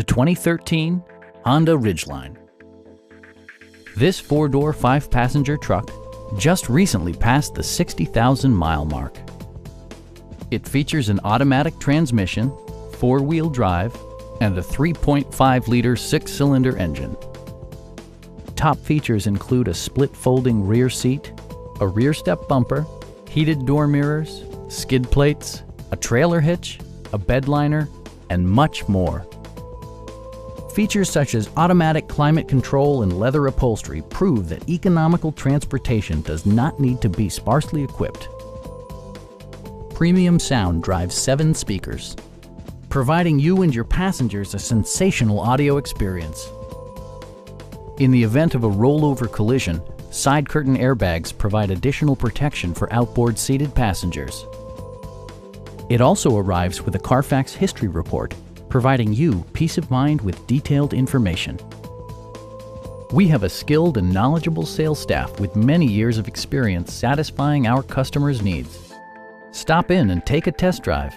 the 2013 Honda Ridgeline. This four-door, five-passenger truck just recently passed the 60,000-mile mark. It features an automatic transmission, four-wheel drive, and a 3.5-liter six-cylinder engine. Top features include a split-folding rear seat, a rear step bumper, heated door mirrors, skid plates, a trailer hitch, a bedliner, and much more. Features such as automatic climate control and leather upholstery prove that economical transportation does not need to be sparsely equipped. Premium sound drives 7 speakers, providing you and your passengers a sensational audio experience. In the event of a rollover collision, side curtain airbags provide additional protection for outboard seated passengers. It also arrives with a Carfax history report, providing you peace of mind with detailed information. We have a skilled and knowledgeable sales staff with many years of experience satisfying our customers' needs. Stop in and take a test drive.